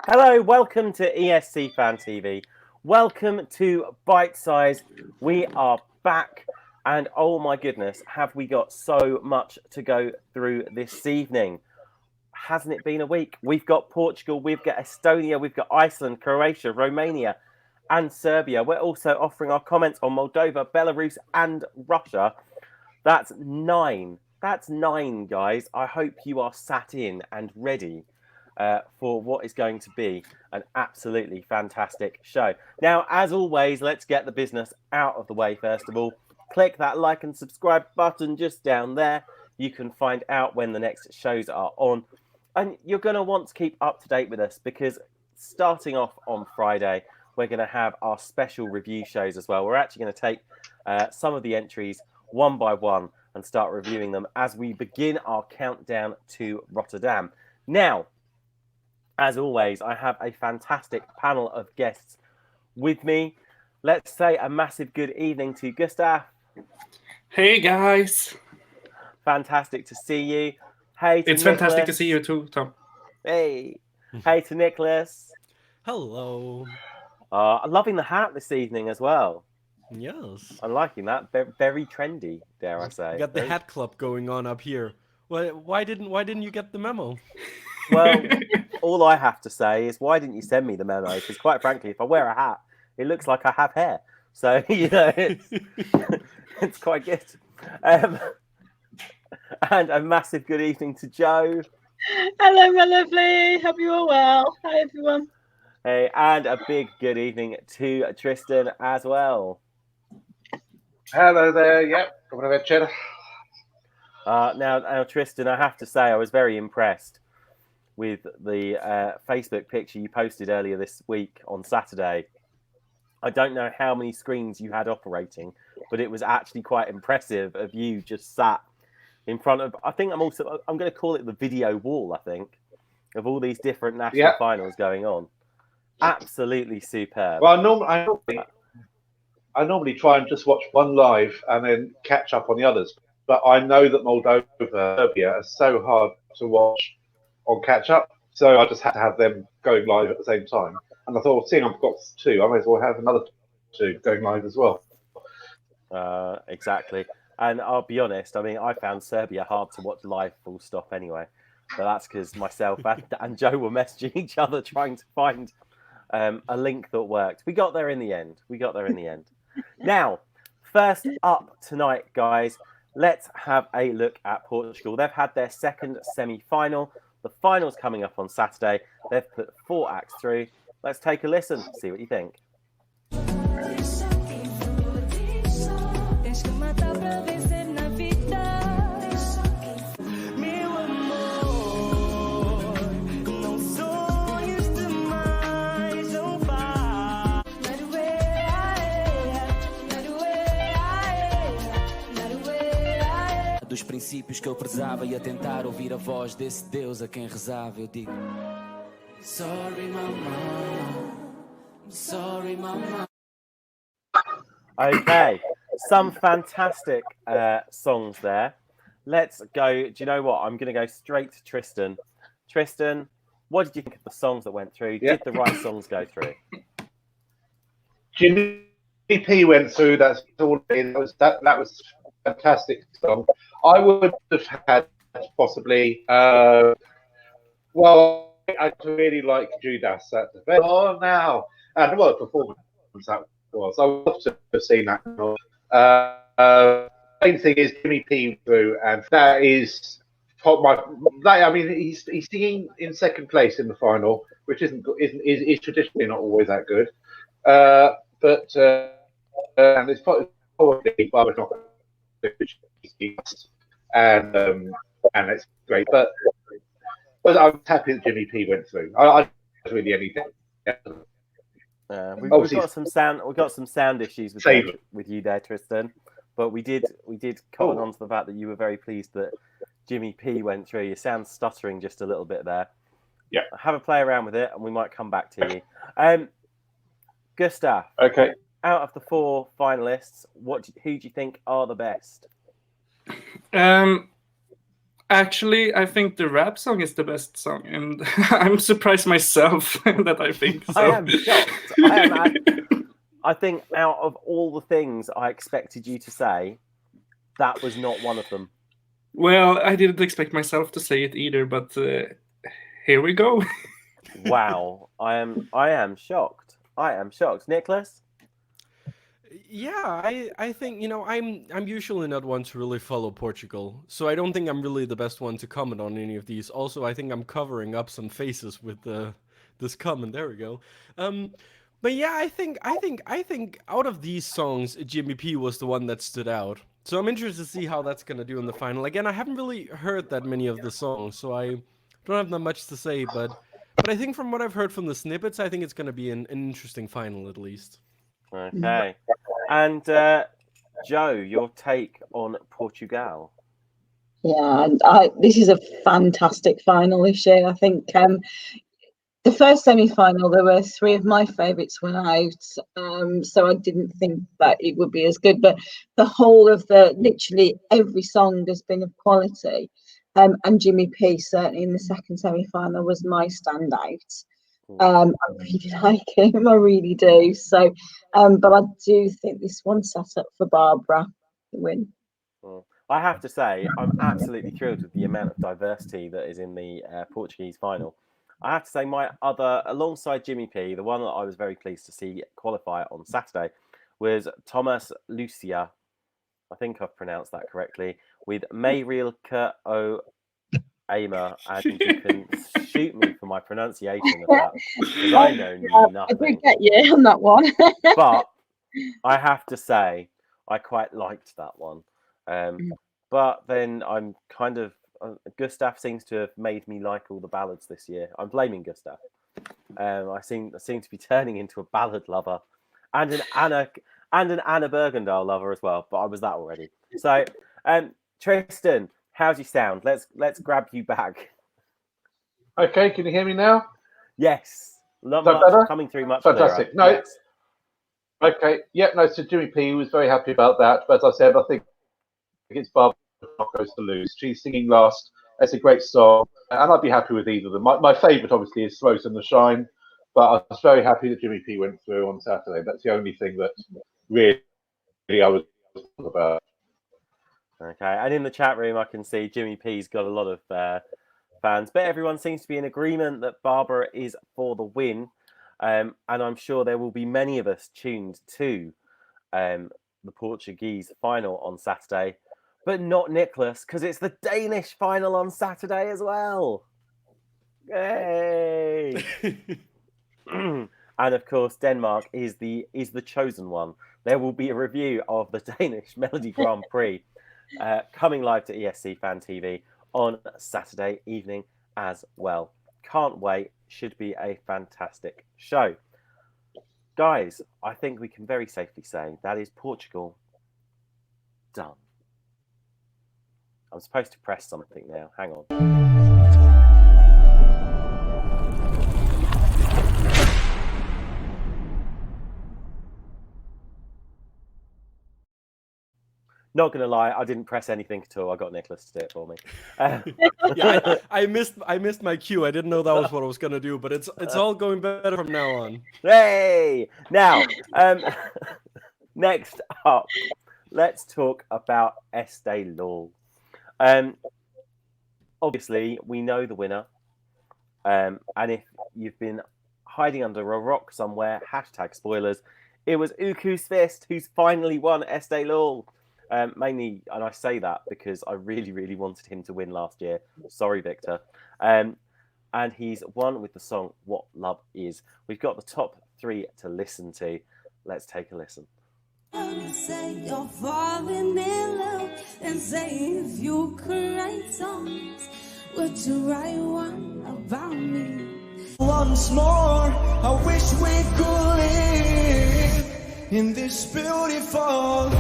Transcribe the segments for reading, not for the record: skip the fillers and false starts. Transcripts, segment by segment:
Hello, welcome to ESC Fan TV. Welcome to Bitesize. We are back, and oh my goodness, have we got so much to go through this evening. Hasn't it been a week? We've got Portugal, we've got Estonia, we've got Iceland, Croatia, Romania, and Serbia. We're also offering our comments on Moldova, Belarus, and Russia. That's 9. That's 9, guys. I hope you are sat in and ready for what is going to be an absolutely fantastic show. Now, as always, let's get the business out of the way first of all. Click that like and subscribe button just down there. You can find out when the next shows are on. And you're going to want to keep up to date with us because starting off on Friday, we're going to have our special review shows as well. We're actually going to take some of the entries one by one and start reviewing them as we begin our countdown to Rotterdam. Now, as always, I have a fantastic panel of guests with me. Let's say a massive good evening to Gustav. Hey, guys. Fantastic to see you. Hey to It's Nicholas. fantastic to see you too, Tom. Hey. Hey to Nicholas. Hello. I'm loving the hat this evening as well. Yes. I'm liking that. Very trendy, dare I say. You got the hat club going on up here. Why didn't you get the memo? Well, all I have to say is, why didn't you send me the memo? Because quite frankly, if I wear a hat, it looks like I have hair. So, you know, it's quite good. And a massive good evening to Joe. Hello, my lovely. Hope you're all well. Hi, everyone. Hey, and a big good evening to Tristan as well. Hello there. Yep. Добрый вечер. Now, Tristan, I have to say, I was very impressed with the Facebook picture you posted earlier this week on Saturday. I don't know how many screens you had operating, but it was actually quite impressive of you just sat in front of, I'm going to call it the video wall, I think, of all these different national finals going on. Absolutely superb. Well, I normally try and just watch one live and then catch up on the others. But I know that Moldova, Serbia are so hard to watch on catch up, so I just had to have them going live at the same time. And I thought, seeing I've got 2, I may as well have another 2 going live as well. Exactly. And I'll be honest, I mean, I found Serbia hard to watch live full stop anyway. But that's because myself and Joe were messaging each other trying to find a link that worked. We got there in the end. Now, first up tonight, guys, let's have a look at Portugal. They've had their second semi-final. The final's coming up on Saturday. They've put 4 acts through. Let's take a listen, see what you think. Dos princípios que eu prezava e a tentar ouvir a voz desse Deus a quem rezava, eu digo: Sorry, mama. Sorry, mama. Okay, some fantastic songs there. Let's go. Do you know what? I'm going to go straight to Tristan. Tristan, what did you think of the songs that went through? Did the right songs go through? Jimmy P went through. That was fantastic song. I would have had possibly. Well, I really like Judas at the best. Oh, now and what a performance that was. I would love to have seen that. Main thing is Jimmy P through, and that is I mean, he's singing in second place in the final, which is traditionally not always that good. But and it's probably not. And it's great, but I'm happy that Jimmy P went through. I really anything. We've got some sound issues with you there, Tristan. But we did comment on to the fact that you were very pleased that Jimmy P went through. You sound stuttering just a little bit there. Yeah. Have a play around with it, and we might come back to you. Gustav. Okay. Out of the 4 finalists, who do you think are the best? Actually, I think the rap song is the best song, and I'm surprised myself that I think so. I am shocked. I think out of all the things I expected you to say, that was not one of them. Well, I didn't expect myself to say it either, but here we go. Wow, I am shocked. I am shocked. Nicholas? Yeah, I think, you know, I'm usually not one to really follow Portugal, so I don't think I'm really the best one to comment on any of these. Also, I think I'm covering up some faces with this comment. There we go. But yeah, I think out of these songs, Jimmy P was the one that stood out. So I'm interested to see how that's gonna do in the final. Again, I haven't really heard that many of the songs, so I don't have that much to say. But I think from what I've heard from the snippets, I think it's gonna be an interesting final at least. Okay. And Joe, your take on Portugal? Yeah, this is a fantastic final this year. I think the first semi-final, there were 3 of my favourites went out, so I didn't think that it would be as good. But the whole of literally every song has been of quality, and Jimmy P certainly in the second semi-final was my standout. I really like him, I really do. So, but I do think this one's set up for Barbara to win. I have to say, I'm absolutely thrilled with the amount of diversity that is in the Portuguese final. I have to say, my other, alongside Jimmy P, the one that I was very pleased to see qualify on Saturday was Thomas Lucia. I think I've pronounced that correctly. With Mayrilka O Aimer, and you can shoot me for my pronunciation of that, because I know nothing. I did get you on that one. But I have to say, I quite liked that one. But then I'm kind of Gustav seems to have made me like all the ballads this year. I'm blaming Gustav. I seem to be turning into a ballad lover, and an Anna Bergendahl lover as well. But I was that already. So, Tristan, how's you sound? Let's grab you back. Okay, can you hear me now? Yes, not Is that much better? coming through much Fantastic. clearer. No. Yes. Okay, yeah, no, so Jimmy P was very happy about that. But as I said, I think it's Barbara goes to lose. She's singing last. It's a great song, and I'd be happy with either of them. My favourite, obviously, is Throat and the Shine, but I was very happy that Jimmy P went through on Saturday. That's the only thing that really I was about. Okay, and in the chat room, I can see Jimmy P's got a lot of fans, but everyone seems to be in agreement that Barbara is for the win. And I'm sure there will be many of us tuned to the Portuguese final on Saturday, but not Nicholas, because it's the Danish final on Saturday as well. Yay! And of course, Denmark is the chosen one. There will be a review of the Danish Melody Grand Prix coming live to ESC Fan TV on Saturday evening as well. Can't wait. Should be a fantastic show. Guys, I think we can very safely say that is Portugal done. I'm supposed to press something now. Hang on. Not gonna lie, I didn't press anything at all. I got Nicholas to do it for me. Yeah, I missed my cue. I didn't know that was what I was gonna do, but it's all going better from now on. Hey! Now, next up, let's talk about Eesti Laul. Obviously, we know the winner, and if you've been hiding under a rock somewhere, #spoilers, it was Uku's Fist who's finally won Eesti Laul. Mainly, and I say that because I really, really wanted him to win last year. Sorry, Victor. And he's won with the song What Love Is. We've got the top 3 to listen to. Let's take a listen. You say you're falling in love and say if you could write songs, would you write one about me? Once more, I wish we could live in this beautiful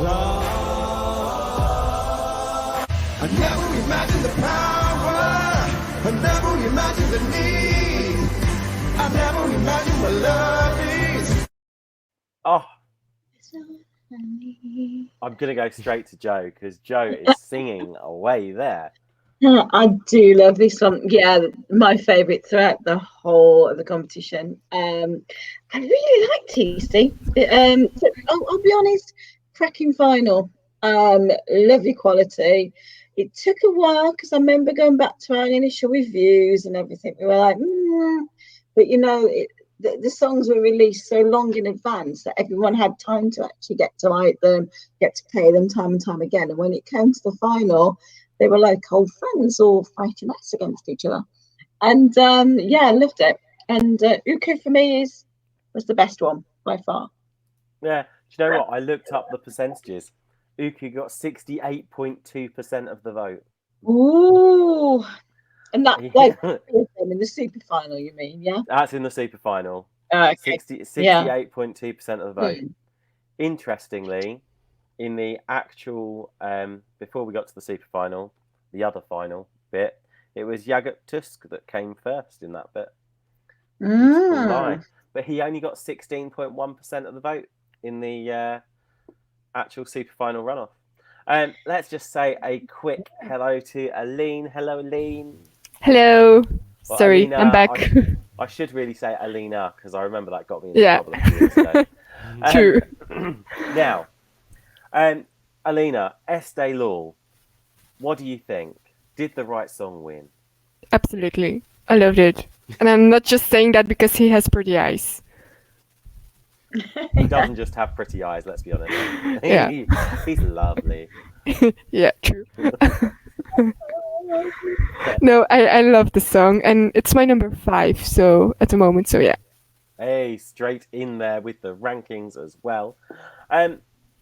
love. I never imagined the power, I never imagined the need, I never imagined what love is. Oh, I'm going to go straight to Joe because Joe is singing away there. I do love this one. Yeah, my favourite throughout the whole of the competition. I really liked Eesti. So I'll be honest, cracking final. Lovely quality. It took a while because I remember going back to our initial reviews and everything. We were like, but the songs were released so long in advance that everyone had time to actually get to like them, get to play them time and time again. And when it came to the final, they were like old friends all fighting us against each other. And yeah, I loved it. And Uku for me was the best one by far. Yeah, do you know what? I looked up the percentages. Uku got 68.2% of the vote. Ooh. And that Yeah. like in the super final, you mean, yeah? That's in the super final. Okay. 68.2% of the vote. Interestingly, in the actual before we got to the super final, the other final bit, it was Jagat Tusk that came first in that bit. But he only got 16.1% of the vote in the actual super final runoff. Let's just say a quick hello to Aline. Hello, Aline. Hello. Well, Sorry, Alina, I'm back. I should really say Alina because I remember that got me in trouble a few years ago. True. Now, Alina, Eesti Laul, what do you think? Did the right song win? Absolutely. I loved it. And I'm not just saying that because he has pretty eyes. He doesn't just have pretty eyes, let's be honest. Yeah. He's lovely. Yeah, true. No, I love the song, and it's my number 5, so at the moment, so yeah. Hey, straight in there with the rankings as well.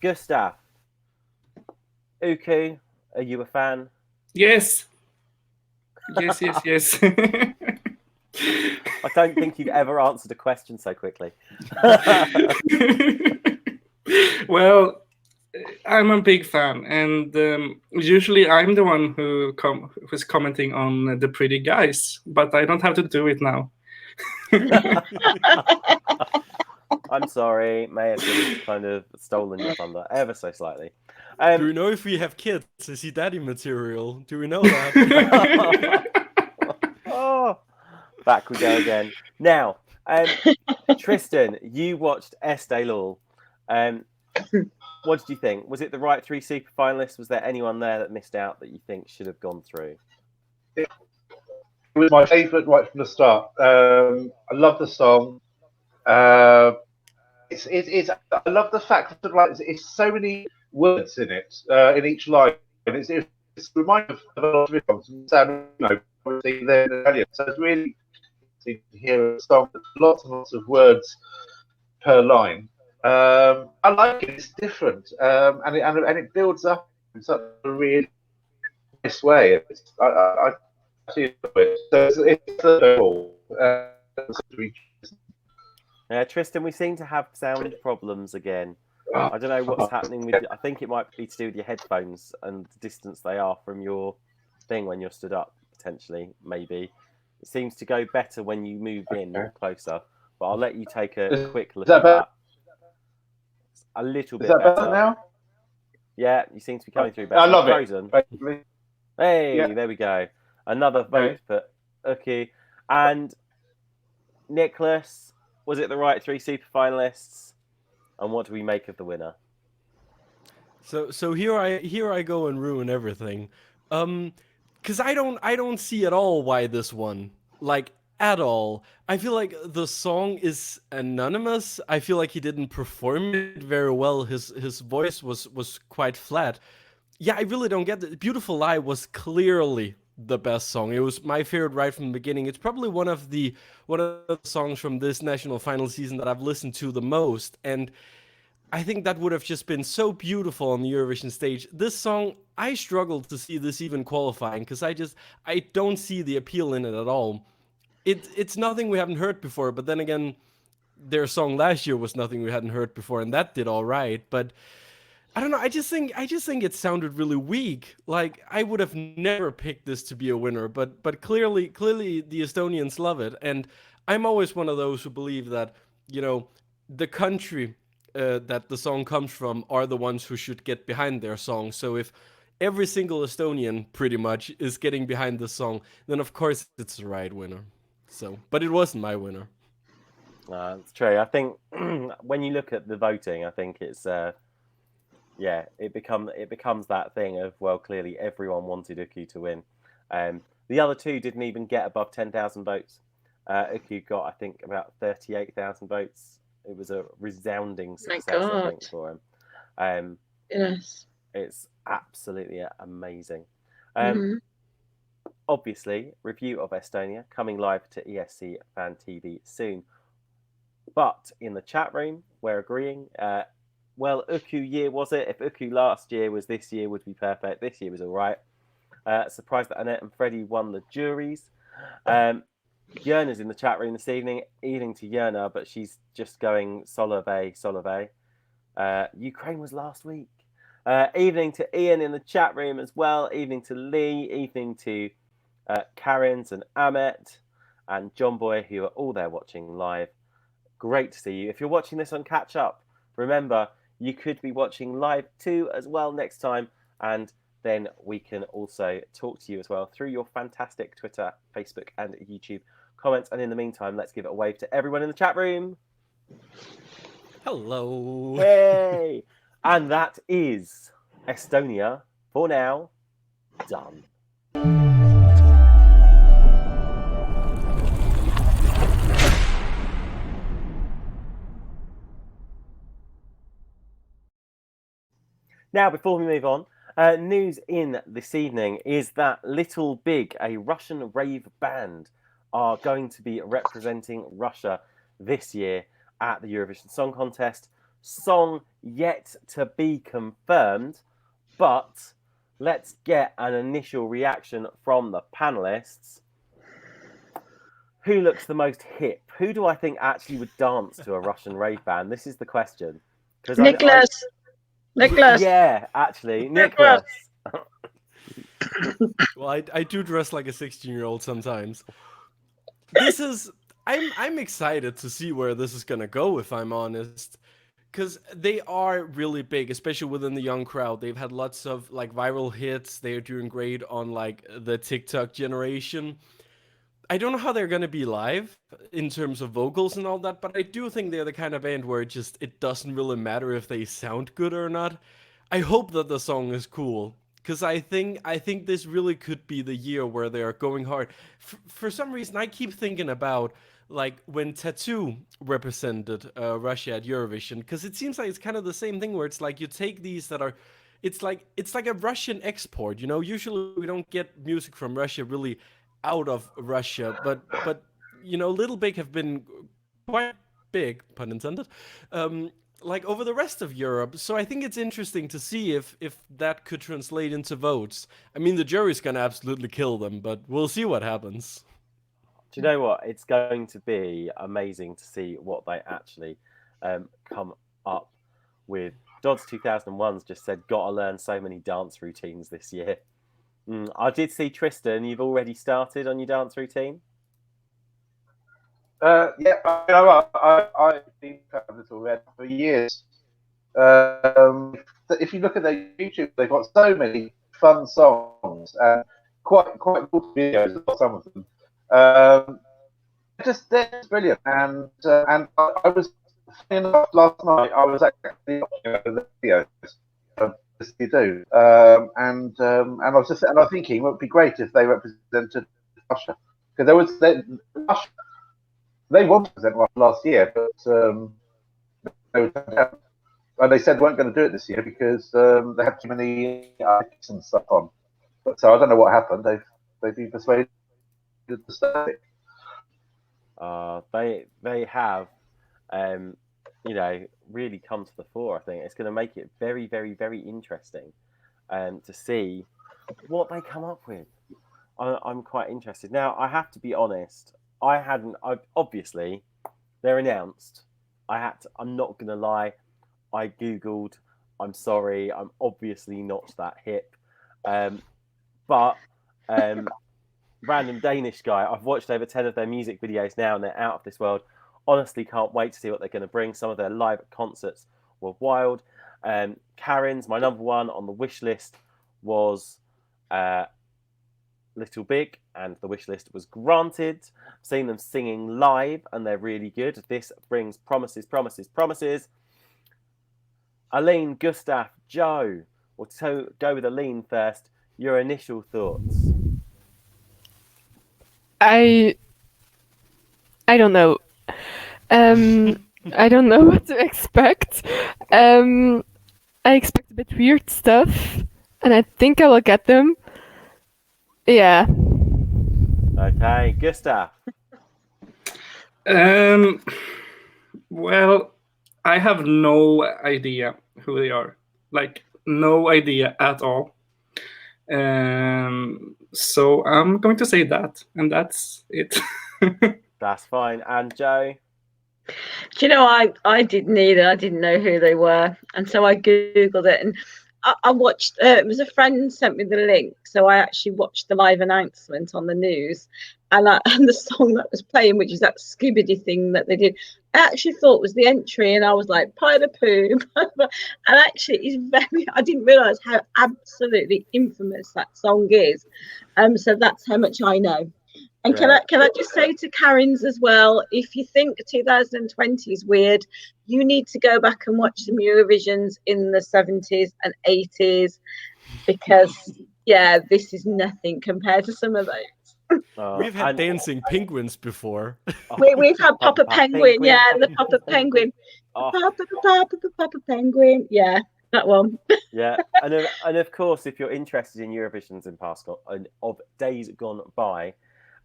Gustav, Uku, are you a fan? Yes. Yes. I don't think you've ever answered a question so quickly. Well, I'm a big fan, and usually I'm the one who's commenting on the pretty guys, but I don't have to do it now. I'm sorry, may have just kind of stolen your thunder ever so slightly. Do we know if we have kids? Is he daddy material? Do we know that? Oh, back we go again. Now, Tristan, you watched Eesti Laul. What did you think? Was it the right 3 super finalists? Was there anyone there that missed out that you think should have gone through? It was my favourite right from the start. I love the song. It's I love the fact that like it's so many words in it in each line. It's reminded of a lot of songs. Obviously they're Italian, so it's really to hear a song with lots and lots of words per line. I like it. It's different, and it builds up in such a really nice way. I see it. So it's Tristan, we seem to have sound problems again. I don't know what's happening with. I think it might be to do with your headphones and the distance they are from your thing when you're stood up. Potentially, maybe it seems to go better when you move in closer. But I'll let you take a quick look at that. A little bit better now. Yeah, you seem to be coming through better. I love Frozen. it. Hey, Yeah. there we go. Another vote for Uku. And Nicholas, was it the right 3 super finalists? And what do we make of the winner? So here I go and ruin everything. Because I don't see at all why this won. Like, at all. I feel like the song is anonymous. I feel like he didn't perform it very well. His voice was quite flat. Yeah, I really don't get it. Beautiful Lie was clearly the best song. It was my favorite right from the beginning. It's probably one of the songs from this national final season that I've listened to the most. And I think that would have just been so beautiful on the Eurovision stage. This song, I struggled to see this even qualifying because I don't see the appeal in it at all. It's nothing we haven't heard before, but then again, their song last year was nothing we hadn't heard before, and that did all right. But I don't know. I just think it sounded really weak. Like, I would have never picked this to be a winner, but clearly the Estonians love it, and I'm always one of those who believe that the country that the song comes from are the ones who should get behind their song. So if every single Estonian pretty much is getting behind the song, then of course it's the right winner. So, but it wasn't my winner. It's true. I think when you look at the voting, I think it's it becomes that thing of, well, clearly everyone wanted Uku to win. The other two didn't even get above 10,000 votes. Uku got, I think, about 38,000 votes. It was a resounding success, I think, for him. Yes. It's absolutely amazing. Mhm. Obviously, review of Estonia coming live to ESC Fan TV soon. But in the chat room, we're agreeing. Well, Uku year was it? If Uku last year was this year, would be perfect. This year was all right. Surprised that Annette and Freddie won the juries. Yerna's in the chat room this evening. Evening to Yerna, but she's just going Solove. Ukraine was last week. Evening to Ian in the chat room as well. Evening to Lee. Evening to Karen's and Ahmet and John Boy, who are all there watching live. Great to see you. If you're watching this on catch up, remember you could be watching live too as well next time, and then we can also talk to you as well through your fantastic Twitter, Facebook, and YouTube comments. And in the meantime, let's give it a wave to everyone in the chat room. Hello. Hey! And that is Estonia for now done. Now, before we move on, news in this evening is that Little Big, a Russian rave band, are going to be representing Russia this year at the Eurovision Song Contest. Song yet to be confirmed, but let's get an initial reaction from the panelists. Who looks the most hip? Who do I think actually would dance to a Russian rave band? This is the question. Nicholas. Nicholas. Yeah, actually, Nicholas. Well, I do dress like a 16-year-old sometimes. This is I'm excited to see where this is gonna go, if I'm honest, because they are really big, especially within the young crowd. They've had lots of like viral hits. They're doing great on like the TikTok generation. I don't know how they're gonna be live in terms of vocals and all that, but I do think they're the kind of band where it doesn't really matter if they sound good or not. I hope that the song is cool, because I think this really could be the year where they are going hard. For some reason, I keep thinking about like when Tattoo represented Russia at Eurovision, because it seems like it's kind of the same thing where it's like you take these that are, it's like a Russian export. You know, usually we don't get music from Russia really out of Russia, but you know, Little Big have been quite big, pun intended, like over the rest of Europe. So I think it's interesting to see if that could translate into votes. I mean, the jury's gonna absolutely kill them, but we'll see what happens. Do you know what? It's going to be amazing to see what they actually come up with. Dodds 2001's just said, gotta learn so many dance routines this year. I did see Tristan, you've already started on your dance routine? Yeah, you know what? I've been fan of this already for years. If you look at their YouTube, they've got so many fun songs and quite cool videos, some of them. They're just brilliant. And I was, funny enough, last night I was actually watching the videos. You do, and I was just thinking it would be great if they represented Russia, because they wanted to represent Russia last year, but they said they weren't going to do it this year because they had too many and stuff on. But so I don't know what happened. They've been persuaded to stay. They have. You know, really come to the fore. I think it's going to make it very, very, very interesting to see what they come up with. I'm quite interested. Now, I have to be honest. Obviously, they're announced. I'm not going to lie. I Googled. I'm sorry. I'm obviously not that hip. But random Danish guy. I've watched over 10 of their music videos now, and they're out of this world. Honestly, can't wait to see what they're going to bring. Some of their live concerts were wild. Karen's, my number one on the wish list, was Little Big, and the wish list was granted. I've seen them singing live, and they're really good. This brings promises, promises, promises. Aline, Gustav, Joe. We'll go with Aline first. Your initial thoughts? I don't know. I don't know what to expect. I expect a bit weird stuff, and I think I will get them. Yeah. Okay, Gustav. Well, I have no idea who they are. Like, no idea at all. So I'm going to say that, and that's it. That's fine. And Joe? Do you know, I didn't either. I didn't know who they were, and so I googled it, and I watched. It was a friend sent me the link, so I actually watched the live announcement on the news, and the song that was playing, which is that Scooby-Doo thing that they did, I actually thought was the entry, and I was like, pie the poo. And actually, it's very. I didn't realise how absolutely infamous that song is. So that's how much I know. And can I just say to Karen's as well, if you think 2020 is weird, you need to go back and watch some Eurovisions in the 70s and 80s, because this is nothing compared to some of those. We've had dancing penguins before. We've had Papa Penguin, the Papa Penguin. Papa Penguin, that one. And of course, if you're interested in Eurovisions in past of days gone by,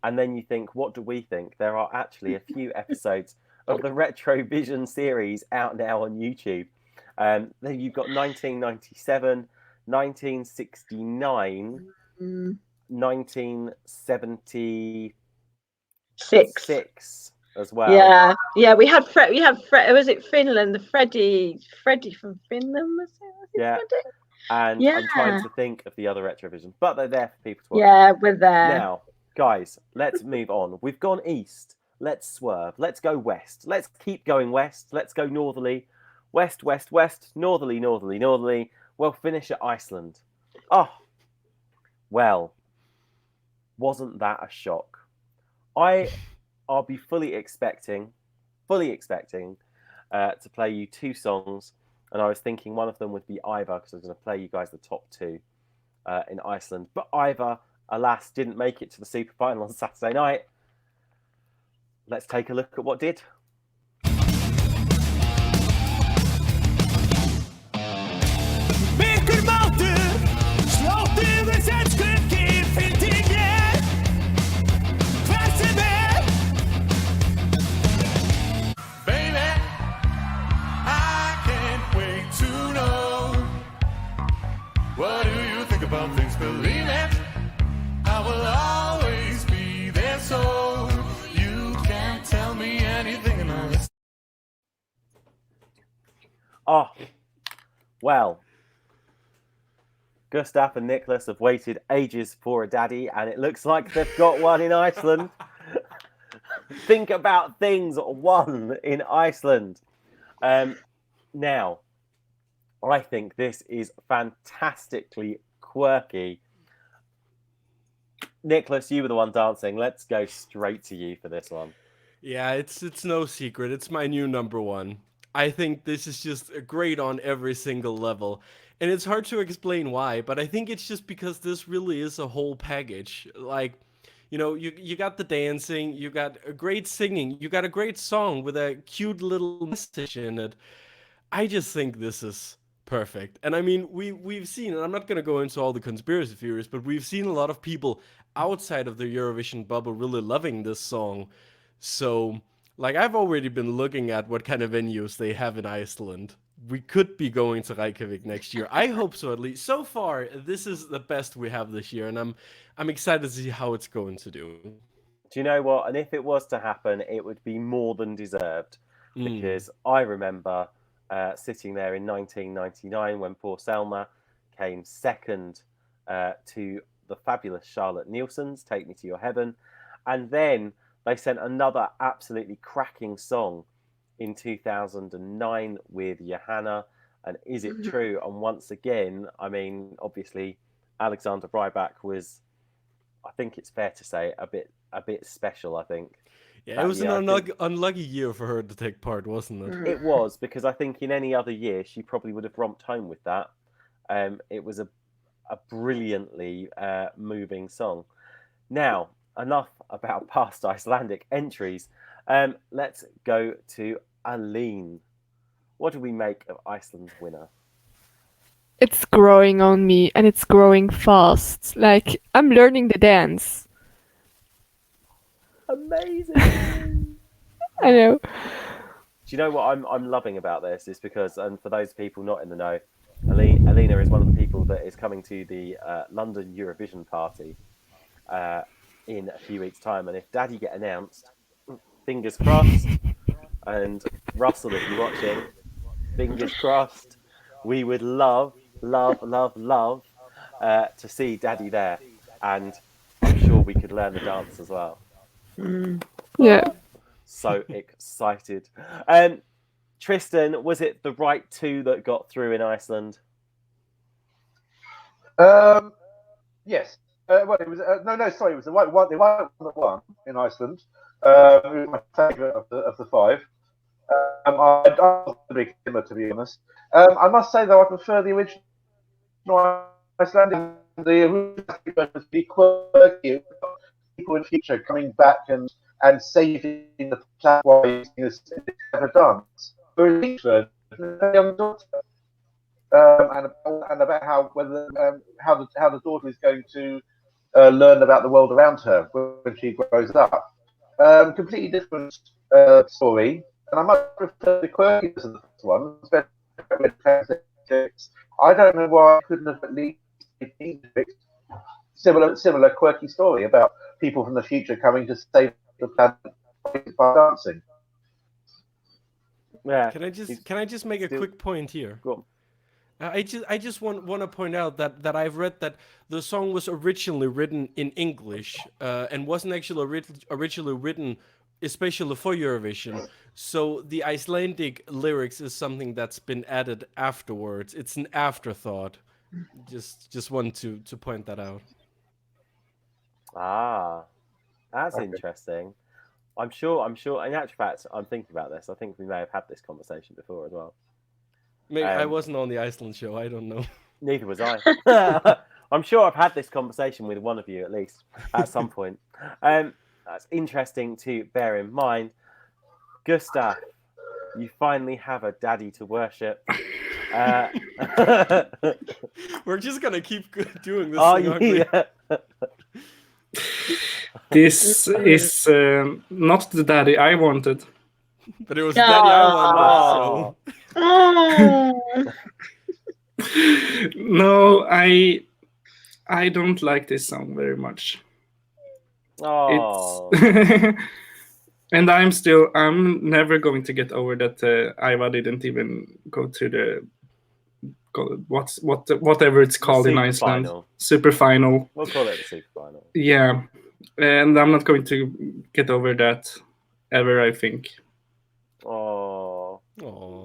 and then you think, what do we think? There are actually a few episodes of the Retrovision series out now on YouTube. Then you've got 1997, 1969, 1976 as well. Yeah. We had was it Finland? The Freddie from Finland, was it? Freddie? And I'm trying to think of the other Retrovision, but they're there for people to watch. Yeah, we're there now. Guys, let's move on. We've gone east. Let's swerve. Let's go west. Let's keep going west. Let's go northerly. West, west, west. Northerly, northerly, northerly. We'll finish at Iceland. Oh, well, wasn't that a shock? I'll be fully expecting to play you two songs. And I was thinking one of them would be Ivar, because I was going to play you guys the top two in Iceland. But Ivar, alas, didn't make it to the super final on Saturday night. Let's take a look at what did. What do you think about things? Believe it, I will always be there, so you can't tell me anything. Oh, well, Gustav and Nicholas have waited ages for a daddy, and it looks like they've got one in Iceland. Think about things, one in Iceland. Now, I think this is fantastically quirky. Nicholas, you were the one dancing. Let's go straight to you for this one. Yeah, it's no secret. It's my new number one. I think this is just great on every single level. And it's hard to explain why, but I think it's just because this really is a whole package. Like, you know, you got the dancing, you got a great singing, you got a great song with a cute little message in it. I just think this is perfect. And I mean, we've seen, and I'm not going to go into all the conspiracy theories, but we've seen a lot of people outside of the Eurovision bubble really loving this song. So, like, I've already been looking at what kind of venues they have in Iceland. We could be going to Reykjavik next year. I hope so, at least. So far, this is the best we have this year, and I'm excited to see how it's going to do. Do you know what? And if it was to happen, it would be more than deserved. Because I remember sitting there in 1999 when poor Selma came second to the fabulous Charlotte Nielsen's Take Me to Your Heaven. And then they sent another absolutely cracking song in 2009 with Johanna and Is It True? And once again, I mean, obviously, Alexander Rybak was, I think it's fair to say, a bit special. I think. Yeah, it was an unlucky year for her to take part, wasn't it? It was, because I think in any other year she probably would have romped home with that. It was a brilliantly moving song. Now, enough about past Icelandic entries. Let's go to Aline. What do we make of Iceland's winner? It's growing on me, and it's growing fast. Like, I'm learning the dance. Amazing. I know. Do you know what I'm loving about this is because, and for those people not in the know, Alina is one of the people that is coming to the London Eurovision party in a few weeks' time, and if Daddy get announced, fingers crossed, and Russell, if you're watching, fingers crossed, we would love to see Daddy there, and I'm sure we could learn the dance as well. Yeah. So excited. Tristan, was it the right two that got through in Iceland? Yes. Well, it was sorry. It was the white one. The white one that won in Iceland. It was my favourite of the five. I'm a big Kimmer, to be honest. I must say though, I prefer the original Icelandic. The original was be quirky. People in the future coming back and saving the planet while using this clever dance. Whereas the version, the young daughter, and about how the daughter is going to learn about the world around her when she grows up. Completely different story, and I much prefer the quirkiness of the first one. I don't know why I couldn't have at least similar quirky story about people from the future coming to save the planet by dancing. Yeah. Can I just make a quick point here? Go on. I just want to point out that I've read that the song was originally written in English and wasn't actually originally written especially for Eurovision. So the Icelandic lyrics is something that's been added afterwards. It's an afterthought. Just want to point that out. Ah, that's interesting. I'm sure. In actual fact, I'm thinking about this. I think we may have had this conversation before as well. Maybe I wasn't on the Iceland show. I don't know. Neither was I. I'm sure I've had this conversation with one of you at least at some point. That's interesting to bear in mind. Gustav, you finally have a daddy to worship. We're just gonna keep doing this. Oh, thing, aren't we? yeah. This is not the daddy I wanted. But it was the daddy I wanted. So. No, I don't like this song very much. Oh. It's and I'm never going to get over that Iva didn't even go to the whatever it's called in Iceland. Super final. We'll call it the super final. Yeah. And I'm not going to get over that ever, I think. Oh.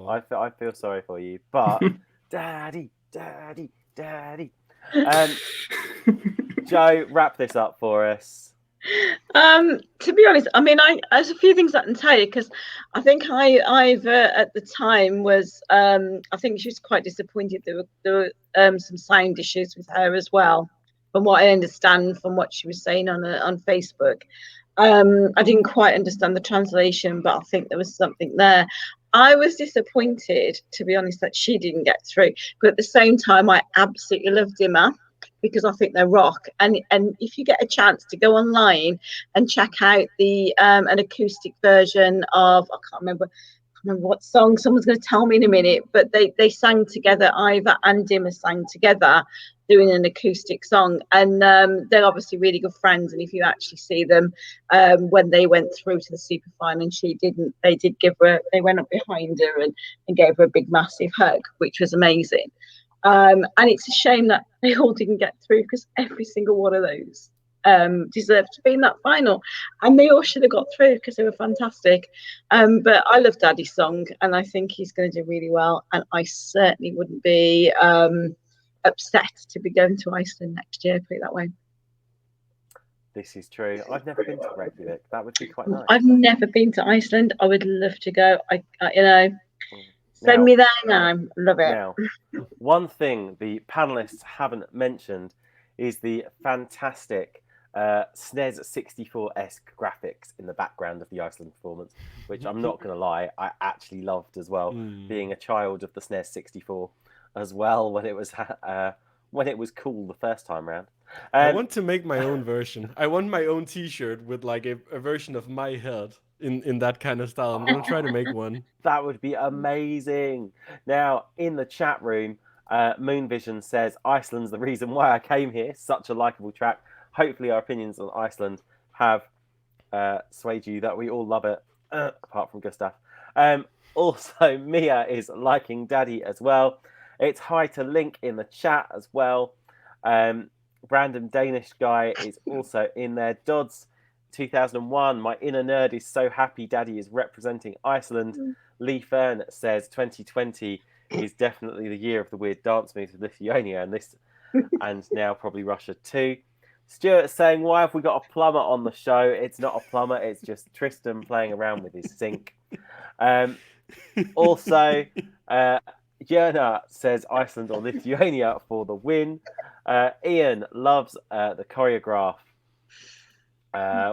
I feel sorry for you, but daddy. Joe, wrap this up for us. To be honest, I mean, there's a few things I can tell you because I think I've at the time was I think she was quite disappointed. There were some sound issues with her as well, from what I understand from what she was saying on Facebook. I didn't quite understand the translation, but I think there was something there. I was disappointed, to be honest, that she didn't get through. But at the same time, I absolutely love Dimmer because I think they're rock. And if you get a chance to go online and check out the an acoustic version of, I can't remember what song, someone's going to tell me in a minute, but they sang together, Iva and Dimmer sang together doing an acoustic song, and they're obviously really good friends. And if you actually see them when they went through to the super final and she didn't, they went up behind her and gave her a big massive hug, which was amazing. And it's a shame that they all didn't get through because every single one of those deserved to be in that final, and they all should have got through because they were fantastic. But I love Daddy's song and I think he's going to do really well, and I certainly wouldn't be upset to be going to Iceland next year, put it that way. This is true. I've never been to Reykjavik. That would be quite nice. I've never been to Iceland. I would love to go. I send Now- me there now. Love it. Now, one thing the panelists haven't mentioned is the fantastic SNES 64-esque graphics in the background of the Iceland performance, which I'm not going to lie, I actually loved as well, being a child of the SNES 64 as well when it was cool the first time round. I want to make my own version. I want my own T-shirt with like a version of my head in that kind of style. I'm gonna try to make one. That would be amazing. Now, in the chat room, Moonvision says, Iceland's the reason why I came here. Such a likeable track. Hopefully our opinions on Iceland have swayed you that we all love it, apart from Gustav. Also, Mia is liking Daddy as well. It's hi to Link in the chat as well. Random Danish guy is also in there. Dodds 2001, my inner nerd is so happy Daddy is representing Iceland. Lee Fern says 2020 is definitely the year of the weird dance moves with Lithuania and now probably Russia too. Stuart saying, why have we got a plumber on the show? It's not a plumber, it's just Tristan playing around with his sink. Also, Yerna says Iceland or Lithuania for the win. Ian loves the choreograph.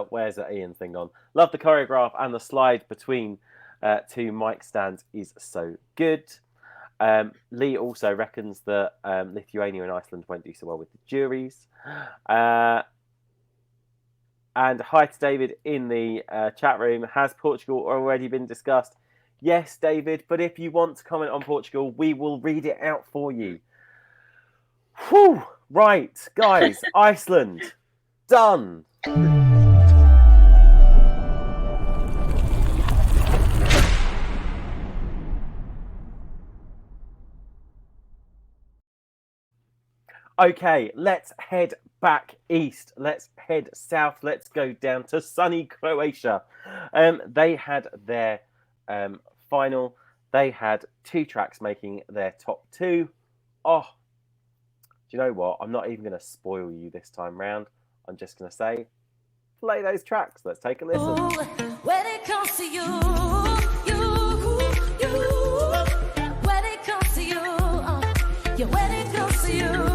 Where's that Ian thing on? Love the choreograph and the slide between two mic stands is so good. Lee also reckons that Lithuania and Iceland won't do so well with the juries. And hi to David in the chat room. Has Portugal already been discussed? Yes, David, but if you want to comment on Portugal, we will read it out for you. Whew! Right, guys, Iceland, done. Okay, let's head back east. Let's head south. Let's go down to sunny Croatia. They had their final. They had 2 tracks making their top 2. Oh, do you know what? I'm not even going to spoil you this time round. I'm just going to say, play those tracks. Let's take a listen. When it comes to you, when it comes to you, yeah, when it comes to you.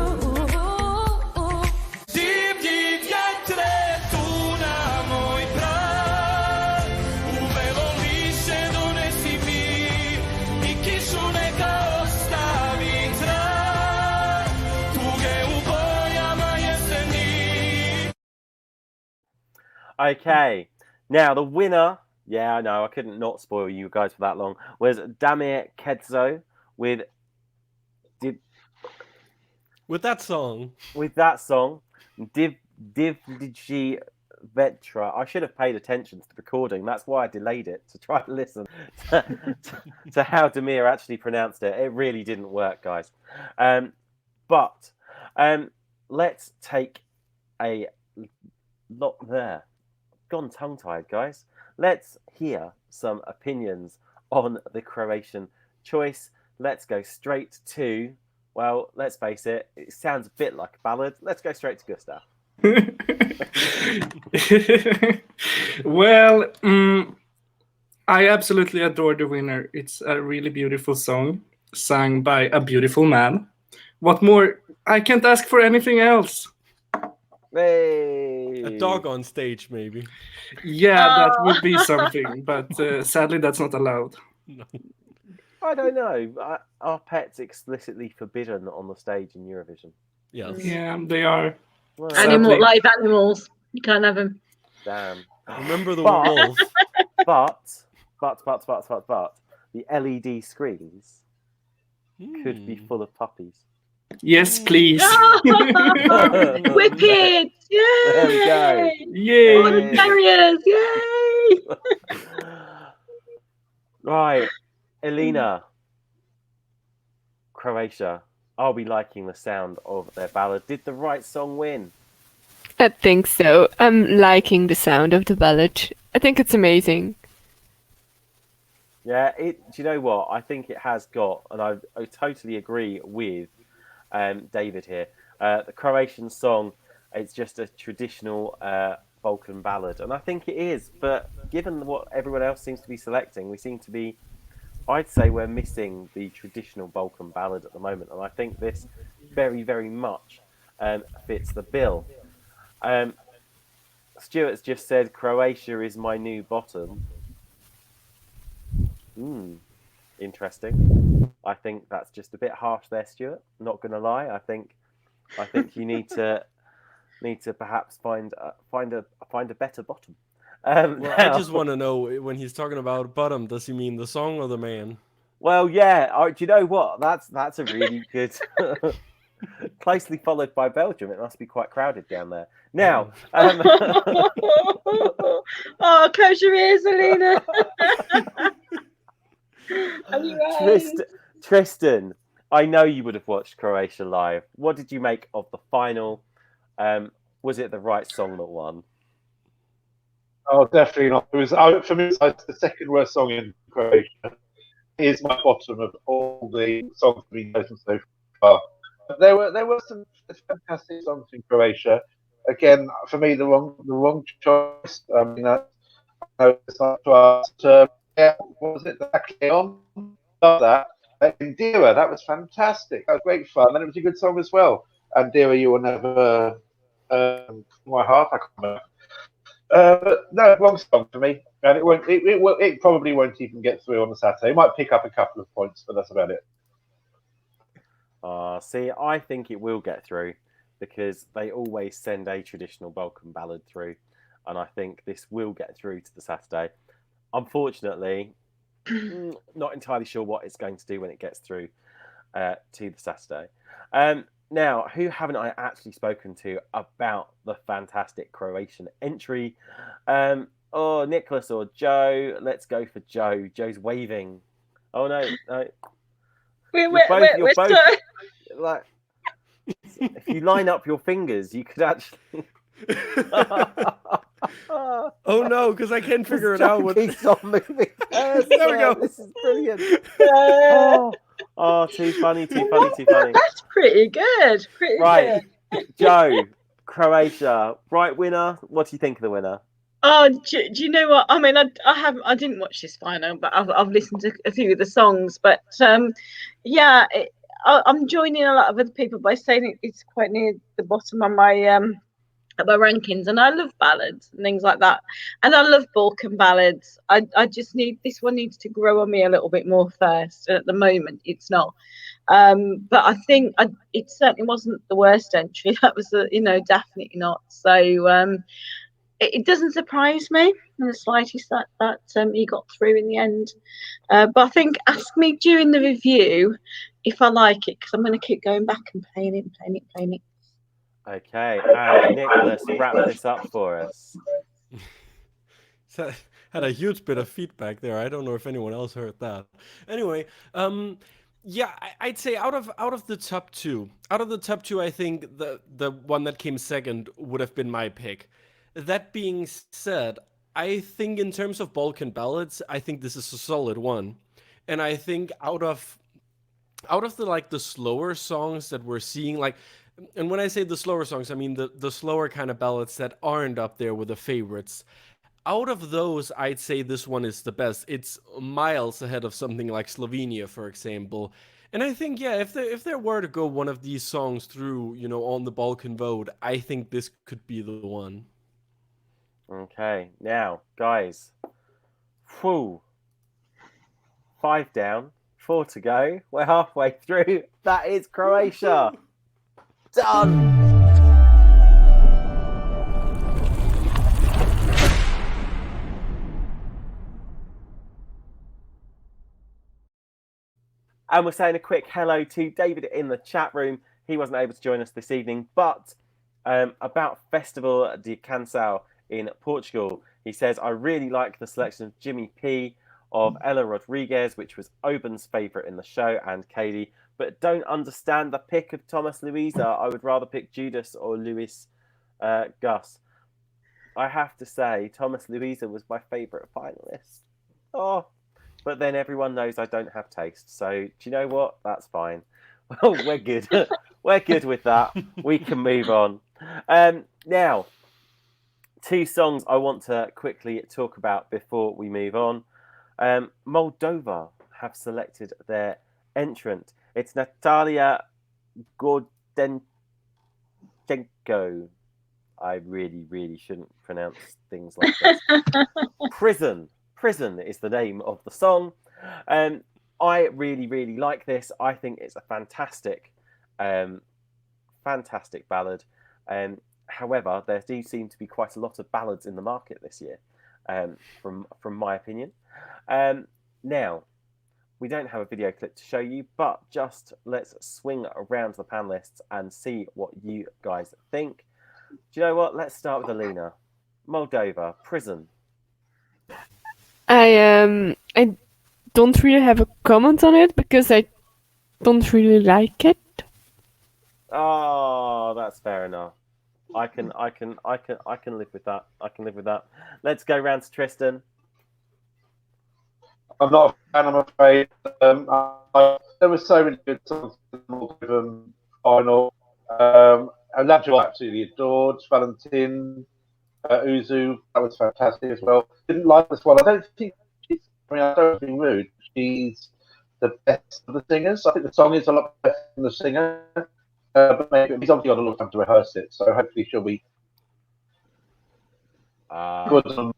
Okay, now the winner, yeah, I know, I couldn't not spoil you guys for that long, was Damir Kedzo with that song, Divdigi Vetra. I should have paid attention to the recording. That's why I delayed it, to try to listen to how Damir actually pronounced it. It really didn't work, guys. But let's take a lot there. Gone tongue-tied, guys. Let's hear some opinions on the Croatian choice. Let's go straight to, well, let's face it, it sounds a bit like a ballad. Let's go straight to Gustav. Well, I absolutely adore the winner. It's a really beautiful song, sung by a beautiful man. What more? I can't ask for anything else. Hey. A dog on stage, maybe. Yeah, that would be something, but sadly that's not allowed. No. I don't know. Are pets explicitly forbidden on the stage in Eurovision? Yes. Yeah, they are. Well, Sadly. Live animals. You can't have them. damn. Remember the But- wolf? But the LED screens could be full of puppies. Yes, please. Whippets! Yay! There we go. Yay! Oh, the terriers! Yay! Right, Elena, Croatia. Are we liking the sound of their ballad? Did the right song win? I think so. I'm liking the sound of the ballad. I think it's amazing. Yeah, do you know what? I think it has got, and I totally agree with David here. The Croatian song, it's just a traditional Balkan ballad, and I think it is. But given what everyone else seems to be selecting, we seem to be, I'd say we're missing the traditional Balkan ballad at the moment, and I think this very, very much fits the bill. Stuart's just said Croatia is my new bottom. Interesting. I think that's just a bit harsh there, Stuart. Not gonna lie. I think you need to perhaps find a better bottom. Well, I just want to know, when he's talking about bottom, does he mean the song or the man? Well, yeah. Do you know what? That's a really good. Closely followed by Belgium. It must be quite crowded down there. Now. Oh, close your ears, Alina. Are you right? Tristan, I know you would have watched Croatia live. What did you make of the final? Was it the right song that won? Oh, definitely not. It was for me. It's the second worst song in Croatia. It is my bottom of all the songs we've chosen so far. But there were some fantastic songs in Croatia. Again, for me, the wrong choice. I mean, it's not to ask. Yeah, what was it? Leon? Love that. And Dora, that was fantastic. That was great fun, and it was a good song as well. And Dora, you will never my heart. I can't remember. But no, wrong song for me, and it probably won't even get through on the Saturday. It might pick up a couple of points, but that's about it. See, I think it will get through because they always send a traditional Balkan ballad through, and I think this will get through to the Saturday. Unfortunately, not entirely sure what it's going to do when it gets through to the Saturday. Now, who haven't I actually spoken to about the fantastic Croatian entry? Nicholas or Joe? Let's go for Joe. Joe's waving. Oh no! We're both like. If you line up your fingers, you could actually. Oh no, because I can't figure it out. What keeps on moving. There we go. This is brilliant. Too funny. That's pretty good. Right, Joe, Croatia, right winner. What do you think of the winner? Oh, do you know what? I mean, I didn't watch this final, but I've listened to a few of the songs. But yeah, I'm joining a lot of other people by saying it's quite near the bottom on my rankings, and I love ballads and things like that, and I love Balkan ballads. I just need, this one needs to grow on me a little bit more first. At the moment, it's not. But I think it certainly wasn't the worst entry. That was definitely not. So. It doesn't surprise me in the slightest that he got through in the end. But I think, ask me during the review if I like it, because I'm going to keep going back and playing it. Okay, Nicholas, wrap this up for us. So, had a huge bit of feedback there. I don't know if anyone else heard that. Anyway, yeah, I'd say out of the top two, I think the one that came second would have been my pick. That being said, I think in terms of Balkan ballads, I think this is a solid one. And I think out of the slower songs that we're seeing, and when I say the slower songs, I mean the slower kind of ballads that aren't up there with the favorites. Out of those, I'd say this one is the best. It's miles ahead of something like Slovenia, for example. And I think, yeah, if there were to go one of these songs through, on the Balkan vote, I think this could be the one. Okay, now, guys, 5 down, 4 to go. We're halfway through. That is Croatia. Done. And we're saying a quick hello to David in the chat room. He wasn't able to join us this evening, but about Festival da Canção in Portugal. He says, I really like the selection of Jimmy P, of Ella Rodriguez, which was Oben's favourite in the show, and Katie, but don't understand the pick of Thomas Luisa. I would rather pick Judas or Luis Gus. I have to say, Thomas Luisa was my favourite finalist. Oh, but then everyone knows I don't have taste. So, do you know what? That's fine. Well, we're good. We're good with that. We can move on. Now, 2 songs I want to quickly talk about before we move on. Moldova have selected their entrant. It's Natalia Gordenchenko. I really, really shouldn't pronounce things like this. Prison is the name of the song. I really, really like this. I think it's a fantastic ballad. However, there do seem to be quite a lot of ballads in the market this year, from my opinion. Now, we don't have a video clip to show you, but just let's swing around the panelists and see what you guys think. Do you know what? Let's start with Alina. Moldova, Prison. I don't really have a comment on it because I don't really like it. Oh, that's fair enough. I can live with that. I can live with that. Let's go round to Tristan. I'm not a fan, I'm afraid. There were so many good songs in the Moldovan final. Lavjo I absolutely adored. Valentin, Uzu, that was fantastic as well. Didn't like this one. I don't think I don't want to be rude. She's the best of the singers. I think the song is a lot better than the singer. But maybe he's obviously got a lot of time to rehearse it, so hopefully she'll be good.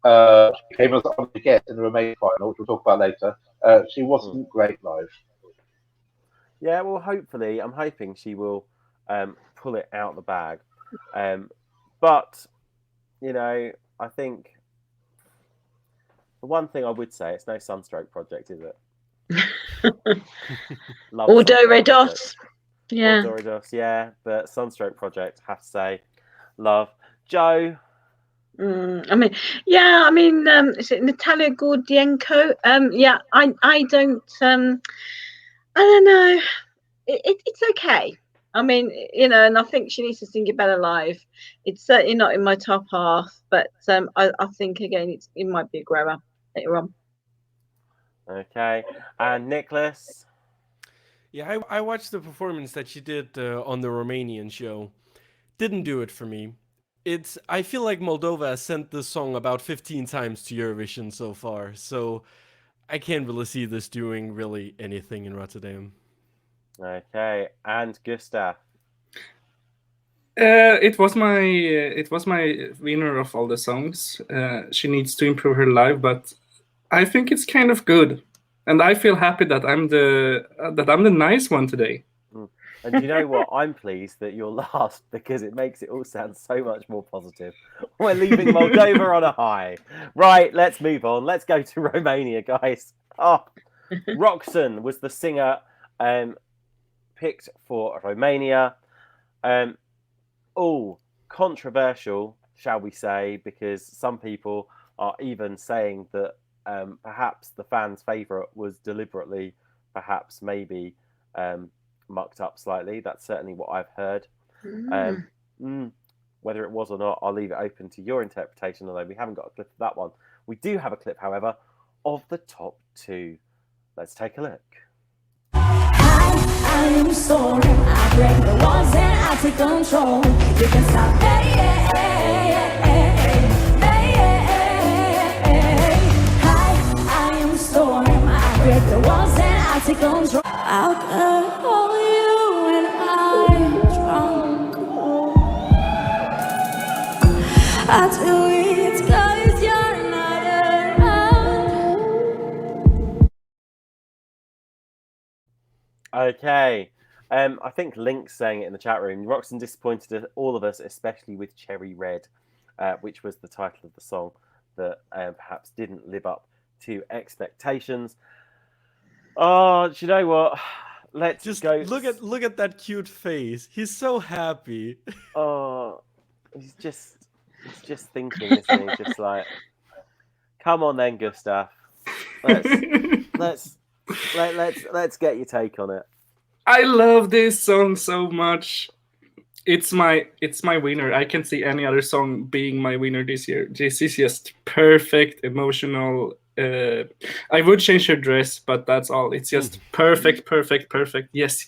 She came as on the guest in the Romania final, which we'll talk about later. She wasn't great live. Yeah, well, hopefully, I'm hoping she will pull it out the bag. But, you know, I think the one thing I would say, it's no Sunstroke project, is it? Or Doridos. Yeah. Doridos, yeah. But Sunstroke project, have to say, love. Joe. I mean, is it Natalia Gordienko? Yeah, I don't know. It's okay. I mean, you know, and I think she needs to sing it better live. It's certainly not in my top half, but I think again it might be a grower later on. Okay, and Nicholas. Yeah, I watched the performance that she did on the Romanian show. Didn't do it for me. I feel like Moldova has sent this song about 15 times to Eurovision so far, so I can't really see this doing really anything in Rotterdam. Okay, and Gustav. It was my winner of all the songs. She needs to improve her live, but I think it's kind of good, and I feel happy that I'm the nice one today. And you know what? I'm pleased that you're last because it makes it all sound so much more positive. We're leaving Moldova on a high. Right, let's move on. Let's go to Romania, guys. Oh, Roxanne was the singer picked for Romania. Controversial, shall we say, because some people are even saying that perhaps the fans' favourite was deliberately, perhaps maybe mucked up slightly. That's certainly what I've heard. Whether it was or not, I'll leave it open to your interpretation, although we haven't got a clip of that one. We do have a clip, however, of the top 2. Let's take a look. I am storm. I break the walls and I take control. You can stop. Hey, hey, hey, hey, hey, hey, hey. Hi, I am storm. I break the walls and I take control. I'll call you when I'm drunk. I do it 'cause you're not around. Okay. I think Link's saying it in the chat room. Roxanne disappointed all of us, especially with Cherry Red, which was the title of the song that perhaps didn't live up to expectations. Oh, do you know what? Let's Just go. look at that cute face. He's so happy. Oh, he's just thinking, isn't he? Just like, come on then, Gustav. Let's get your take on it. I love this song so much. It's my winner. I can't see any other song being my winner this year. This is just perfect, emotional. I would change her dress, but that's all. It's just perfect. Yes.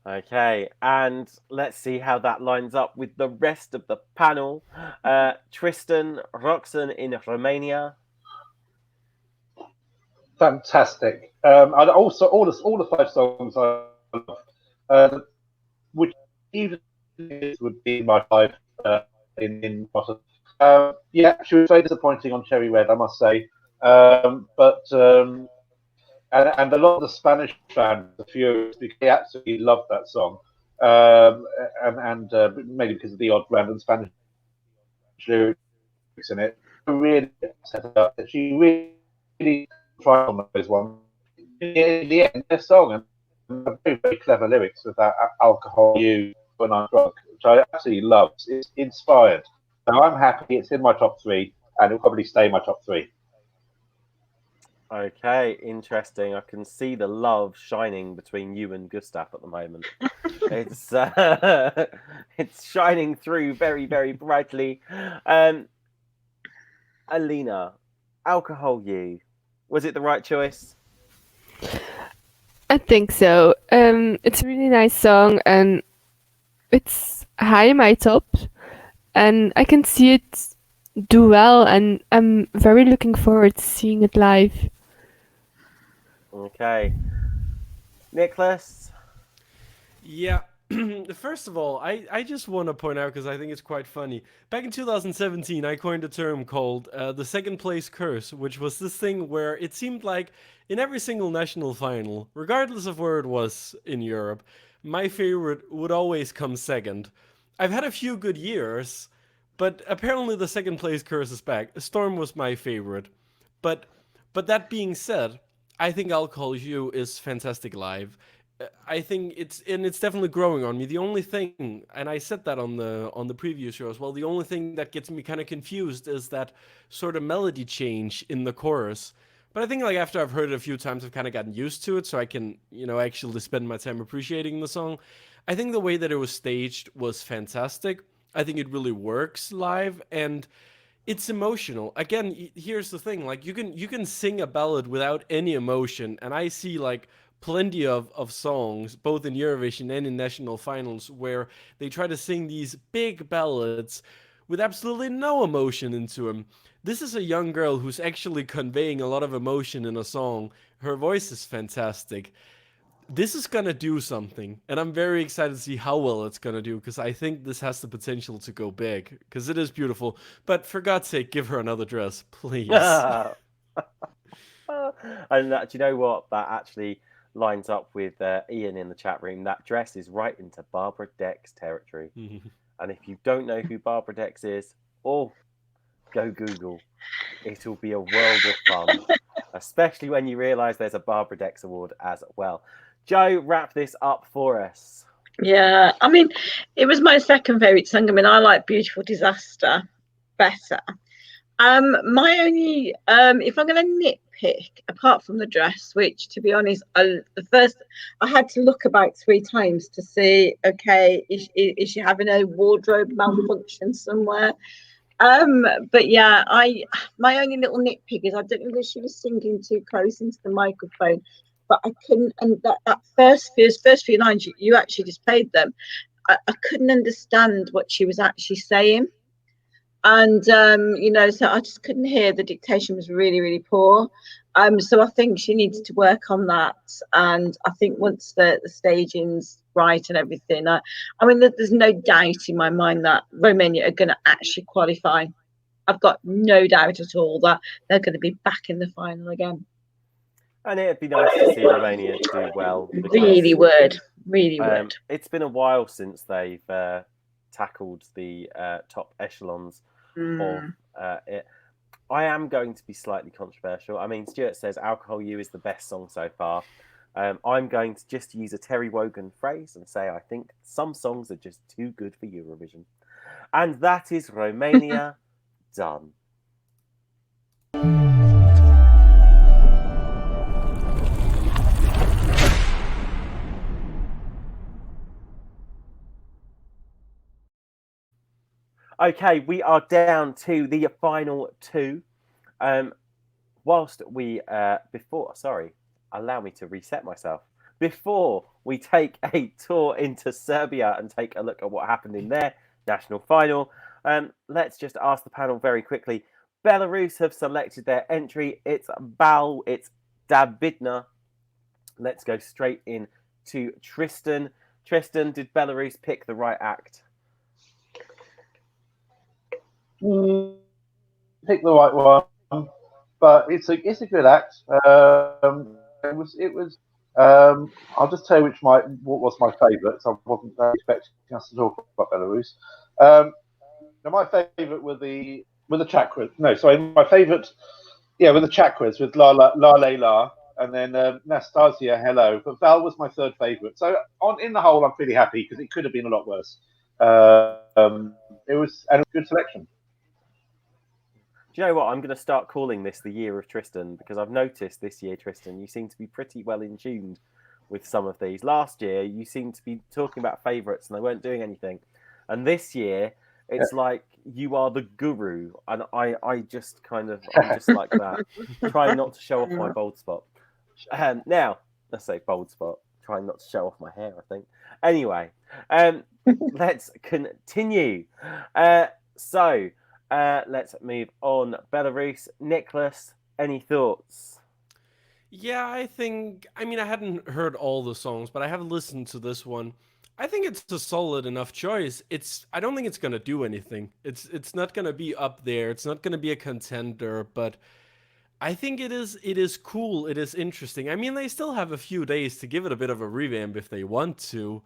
Okay, and let's see how that lines up with the rest of the panel. Tristan, Roxanne in Romania. Fantastic. And also all the 5 songs I love. Which even would be my 5 in bottom. Yeah, she was very disappointing on Cherry Red, I must say. And a lot of the Spanish fans, the Furious, they absolutely loved that song. Maybe because of the odd random Spanish lyrics in it. Really upset about it. She really tried on those ones. In the end, their song and very, very clever lyrics with that alcohol you when I'm drunk, which I absolutely love. It's inspired. So I'm happy it's in my top 3, and it'll probably stay in my top 3. Okay, interesting. I can see the love shining between you and Gustav at the moment. It's it's shining through very, very brightly. Alina, Alcohol You, was it the right choice? I think so. It's a really nice song and it's high in my top, and I can see it do well, and I'm very looking forward to seeing it live. Okay. Nicholas? Yeah. First of all, I just want to point out, because I think it's quite funny. Back in 2017, I coined a term called the second place curse, which was this thing where it seemed like in every single national final, regardless of where it was in Europe, my favorite would always come second. I've had a few good years, but apparently the second place curse is back. Storm was my favorite. But that being said, I think Alcohol You is fantastic live. I think it's definitely growing on me. The only thing, and I said that on the previous show as well, the only thing that gets me kind of confused is that sort of melody change in the chorus. But I think like after I've heard it a few times, I've kind of gotten used to it, so I can, actually spend my time appreciating the song. I think the way that it was staged was fantastic. I think it really works live, and it's emotional. Again, here's the thing, like you can sing a ballad without any emotion, and I see like plenty of songs, both in Eurovision and in national finals, where they try to sing these big ballads with absolutely no emotion into them. This is a young girl who's actually conveying a lot of emotion in a song. Her voice is fantastic. This is gonna do something, and I'm very excited to see how well it's gonna do, because I think this has the potential to go big, because it is beautiful. But for God's sake, give her another dress, please. And do you know what? That actually lines up with Ian in the chat room. That dress is right into Barbara Dex territory. And if you don't know who Barbara Dex is, go Google. It'll be a world of fun, especially when you realise there's a Barbara Dex award as well. Joe, wrap this up for us. Yeah, I mean, it was my second favourite song. I mean, I like Beautiful Disaster better. My only, if I'm going to nitpick, apart from the dress, which to be honest, I had to look about 3 times to see, okay, is she having a wardrobe malfunction somewhere? But yeah, my only little nitpick is I don't know if she was singing too close into the microphone, but I couldn't, and that first few lines you actually just played them, I couldn't understand what she was actually saying. And so I just couldn't hear. The dictation was really, really poor. So I think she needs to work on that. And I think once the staging's right and everything, I mean, there's no doubt in my mind that Romania are going to actually qualify. I've got no doubt at all that they're going to be back in the final again. And it'd be nice to see Romania do well. Really would. It's been a while since they've tackled the top echelons of it. I am going to be slightly controversial. I mean, Stuart says Alcohol You is the best song so far. I'm going to just use a Terry Wogan phrase and say I think some songs are just too good for Eurovision. And that is Romania done. Okay, we are down to the final 2. Whilst we allow me to reset myself. before we take a tour into Serbia and take a look at what happened in their national final, let's just ask the panel very quickly. Belarus have selected their entry. It's Dabidna. Let's go straight in to Tristan. Tristan, did Belarus pick the right act? Pick the right one, but it's a good act. It was. I'll just tell you what was my favourite. I wasn't expecting us to talk about Belarus. Now my favourite were the chakras. No, sorry, my favourite. Yeah, with the chakras with La Le La, and then Nastasia Hello. But Val was my third favourite. So in the whole, I'm pretty happy because it could have been a lot worse. It was a good selection. Do you know what? I'm going to start calling this the year of Tristan, because I've noticed this year, Tristan, you seem to be pretty well in tune with some of these. Last year, you seemed to be talking about favourites and they weren't doing anything. And this year, it's like you are the guru. And I'm just like that. Trying not to show off my bold spot. Now, let's say bold spot. Trying not to show off my hair, I think. Anyway, let's continue. Let's move on. Belarus. Nicholas, any thoughts? Yeah, I hadn't heard all the songs, but I have listened to this one. I think it's a solid enough choice. I don't think it's gonna do anything. It's not gonna be up there. It's not gonna be a contender, but I think it is cool. It is interesting. I mean, they still have a few days to give it a bit of a revamp if they want to.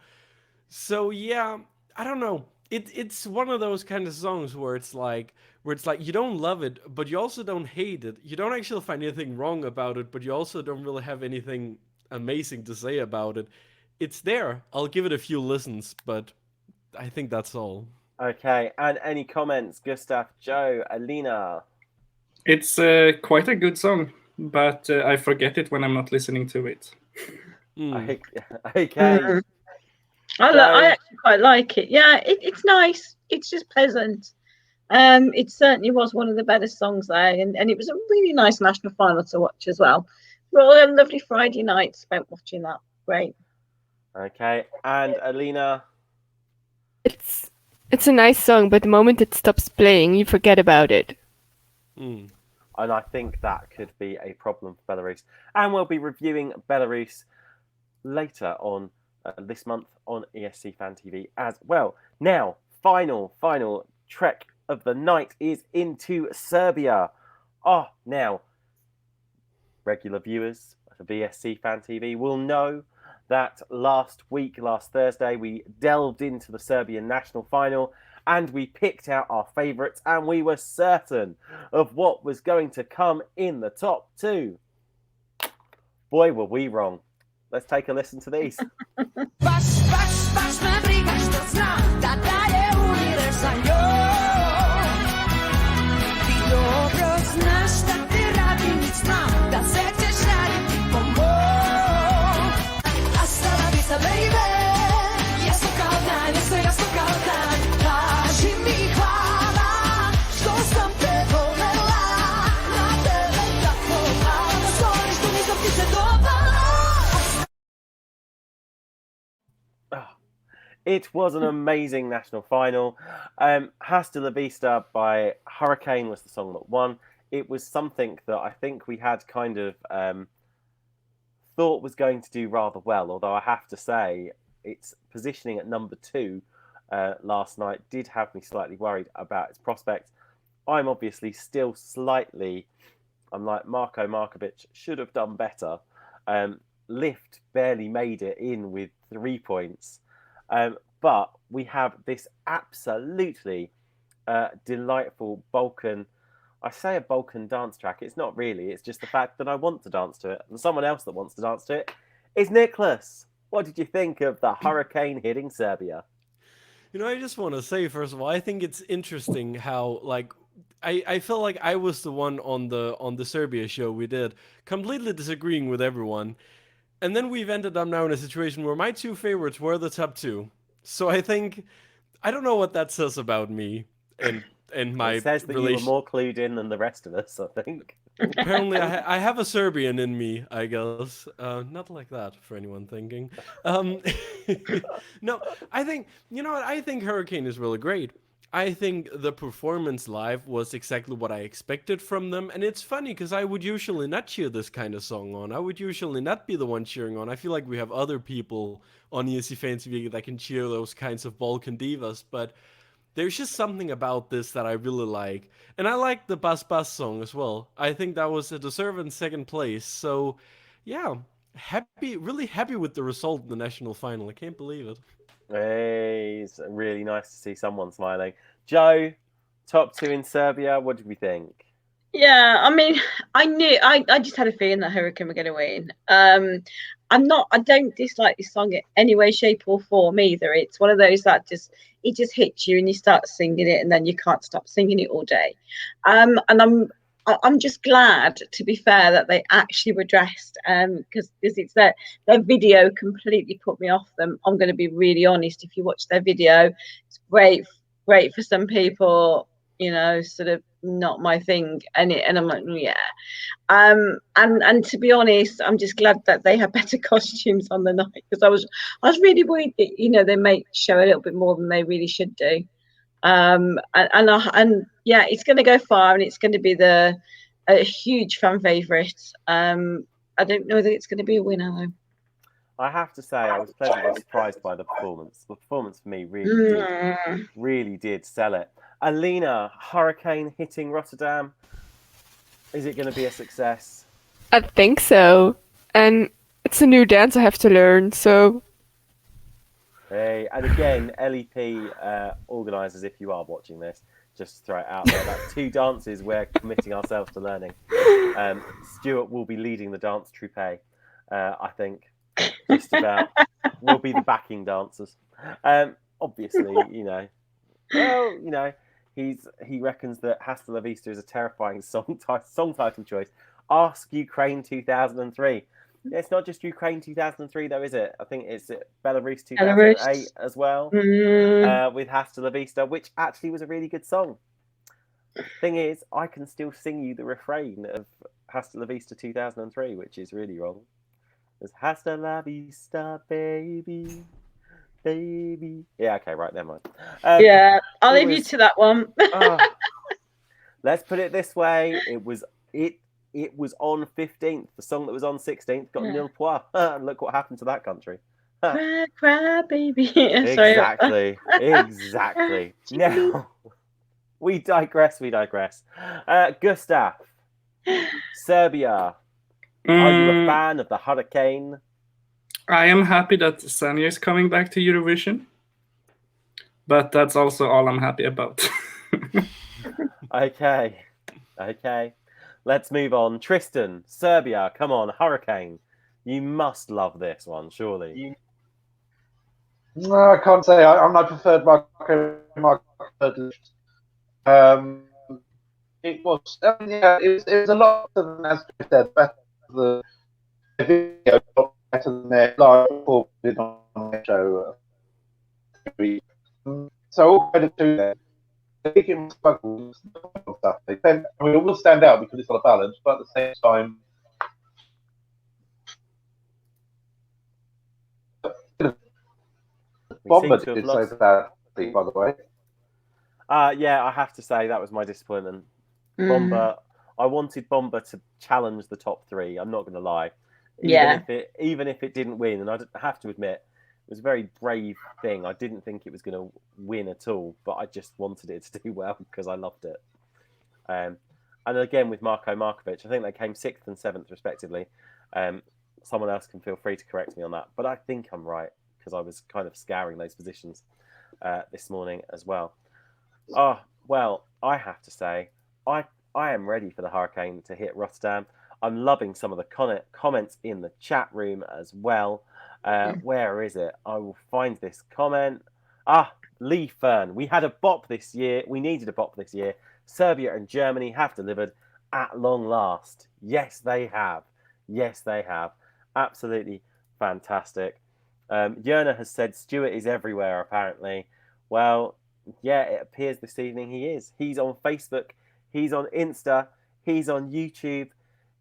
So yeah, I don't know. It's one of those kind of songs where it's like you don't love it, but you also don't hate it. You don't actually find anything wrong about it, but you also don't really have anything amazing to say about it. It's there. I'll give it a few listens, but I think that's all. Okay, and any comments, Gustav, Joe, Alina? It's quite a good song, but I forget it when I'm not listening to it. Okay. I actually quite like it. Yeah, it's nice. It's just pleasant. It certainly was one of the better songs there, and it was a really nice national final to watch as well. We all had a lovely Friday night spent watching that. Great. Okay, and Alina? It's a nice song, but the moment it stops playing, you forget about it. And I think that could be a problem for Belarus. And we'll be reviewing Belarus later on this month on ESC Fan TV as well. Now, final trek of the night is into Serbia. Now, regular viewers of ESC Fan TV will know that last Thursday, we delved into the Serbian national final and we picked out our favourites and we were certain of what was going to come in the top two. Boy, were we wrong. Let's take a listen to these. It was an amazing national final. Hasta la Vista by Hurricane was the song that won. It was something that I think we had kind of thought was going to do rather well, although I have to say its positioning at number 2 last night did have me slightly worried about its prospects. I'm obviously still I'm like Marko Markovic, should have done better. Lift barely made it in with 3 points. But we have this absolutely delightful Balkan. I say a Balkan dance track. It's not really. It's just the fact that I want to dance to it. And someone else that wants to dance to it is Nicholas. What did you think of the hurricane hitting Serbia? I just want to say, first of all, I think it's interesting how, I felt like I was the one on the Serbia show we did, completely disagreeing with everyone. And then we've ended up now in a situation where my 2 favorites were the top 2. So I don't know what that says about me and my it says that you were more clued in than the rest of us, I think. Apparently, I have a Serbian in me, I guess. Not like that, for anyone thinking. No, I think, you know what? I think Hurricane is really great. I think the performance live was exactly what I expected from them. And it's funny because I would usually not cheer this kind of song on. I would usually not be the one cheering on. I feel like we have other people on ESC Fan TV that can cheer those kinds of Balkan divas. But there's just something about this that I really like. And I like the Bas Bas song as well. I think that was a deserving second place. So, yeah, really happy with the result in the national final. I can't believe it. Hey, it's really nice to see someone smiling. Joe, top 2 in Serbia. What did we think? Yeah, I mean, I just had a feeling that Hurricane were going to win. I don't dislike this song in any way, shape, or form either. It's one of those that it just hits you and you start singing it, and then you can't stop singing it all day. And I'm just glad, to be fair, that they actually were dressed, because it's their video completely put me off them. I'm going to be really honest. If you watch their video, it's great for some people, you know, sort of not my thing, and I'm like, yeah. And to be honest, I'm just glad that they had better costumes on the night, because I was really worried that, you know, they may show a little bit more than they really should do. And yeah, it's going to go far, and it's going to be a huge fan favourite. I don't know that it's going to be a winner though. I have to say, I was pleasantly surprised by the performance. The performance for me really did sell it. Alina, Hurricane hitting Rotterdam. Is it going to be a success? I think so. And it's a new dance I have to learn, so... Hey, and again, LEP organisers, if you are watching this, just to throw it out there, that's 2 dances we're committing ourselves to learning. Stuart will be leading the dance troupe, I think. Just about. We'll be the backing dancers. Obviously, you know. Well, you know, he reckons that Hasta La Vista is a terrifying song title choice. Ask Ukraine 2003. It's not just Ukraine 2003 though, is it? I think it's Belarus 2008 as well, with Hasta La Vista, which actually was a really good song. Thing is, I can still sing you the refrain of Hasta La Vista 2003, which is really wrong. It's Hasta La Vista, baby. Baby. Yeah, okay, right, never mind. Yeah, I'll leave you to that one. Let's put it this way. It was on 15th. The song that was on 16th got nil points. Look what happened to that country. Cry, cry, baby. Exactly. Exactly. Now, we digress. Gustav, Serbia. Are you a fan of the Hurricane? I am happy that Sanya is coming back to Eurovision, but that's also all I'm happy about. Okay. Let's move on. Tristan, Serbia, come on, Hurricane. You must love this one, surely. No, I can't say. I preferred Marco. It was, it was a lot better than, as you said, better the video, better than their live performance on the show. So all credit to them. I think it was struggles and stuff. I mean, it will stand out because it's on a balance, but at the same time, Bomber did so badly, by the way. Yeah, I have to say that was my disappointment. Bomber, I wanted Bomber to challenge the top 3. I'm not going to lie. Even if it didn't win, and I have to admit, it was a very brave thing. I didn't think it was going to win at all, but I just wanted it to do well because I loved it. And again, with Marko Markovic, I think they came 6th and 7th respectively. Someone else can feel free to correct me on that, but I think I'm right because I was kind of scouring those positions this morning as well. Oh, well, I have to say, I am ready for the Hurricane to hit Rotterdam. I'm loving some of the comments in the chat room as well. Where is it? I will find this comment. Lee Fern. We had a bop this year. We needed a bop this year. Serbia and Germany have delivered at long last. Yes, they have. Yes, they have. Absolutely fantastic. Yerna has said Stuart is everywhere, apparently. Well, yeah, it appears this evening he is. He's on Facebook. He's on Insta. He's on YouTube.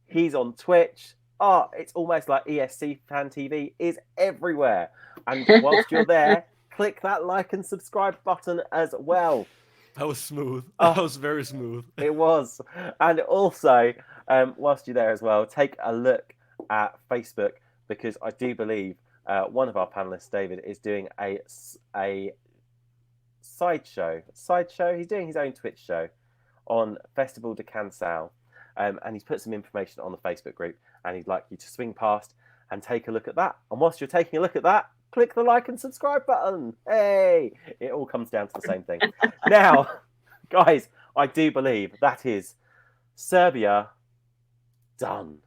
He's on Twitch. Oh, it's almost like ESC Fan TV is everywhere. And whilst you're there, click that like and subscribe button as well. That was smooth. Oh. That was very smooth. It was. And also, whilst you're there as well, take a look at Facebook, because I do believe one of our panelists, David, is doing a sideshow. He's doing his own Twitch show on Festival da Canção. And he's put some information on the Facebook group, and he'd like you to swing past and take a look at that. And whilst you're taking a look at that, click the like and subscribe button. Hey, it all comes down to the same thing. Now, guys, I do believe that is Serbia done.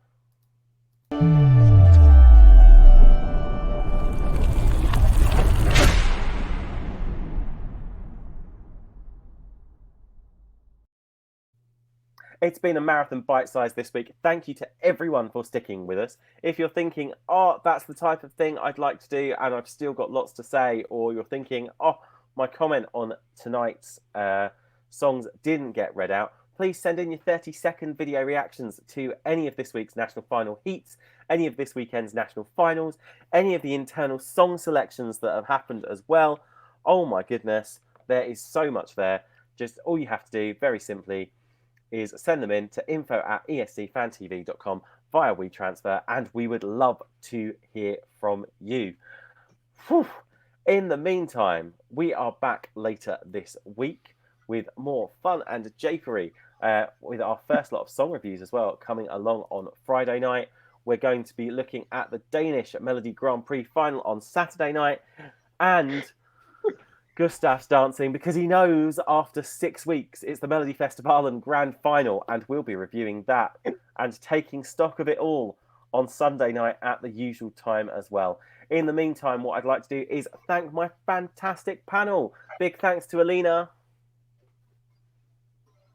It's been a marathon bite size this week. Thank you to everyone for sticking with us. If you're thinking, oh, that's the type of thing I'd like to do and I've still got lots to say, or you're thinking, oh, my comment on tonight's songs didn't get read out, please send in your 30-second video reactions to any of this week's national final heats, any of this weekend's national finals, any of the internal song selections that have happened as well. Oh my goodness, there is so much there. Just all you have to do, very simply, is send them in to info@escfantv.com via WeTransfer, and we would love to hear from you. Whew. In the meantime, we are back later this week with more fun and japery, with our first lot of song reviews as well coming along on Friday night. We're going to be looking at the Danish Melody Grand Prix final on Saturday night, and Gustav's dancing because he knows after 6 weeks it's the Melody Festival and Grand Final, and we'll be reviewing that and taking stock of it all on Sunday night at the usual time as well. In the meantime, what I'd like to do is thank my fantastic panel. Big thanks to Alina.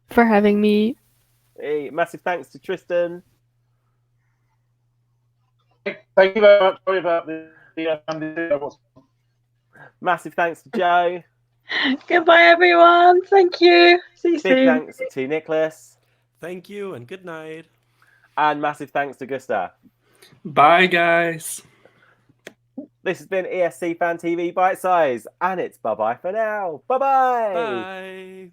For having me. Hey, massive thanks to Tristan. Thank you very much. Sorry about the Massive thanks to Joe. Goodbye, everyone. Thank you. See you Big soon. thanks to Nicholas. Thank you and good night. And massive thanks to Gustav. Bye, guys. This has been ESC Fan TV Bite Size, and it's bye-bye for now. Bye-bye. Bye.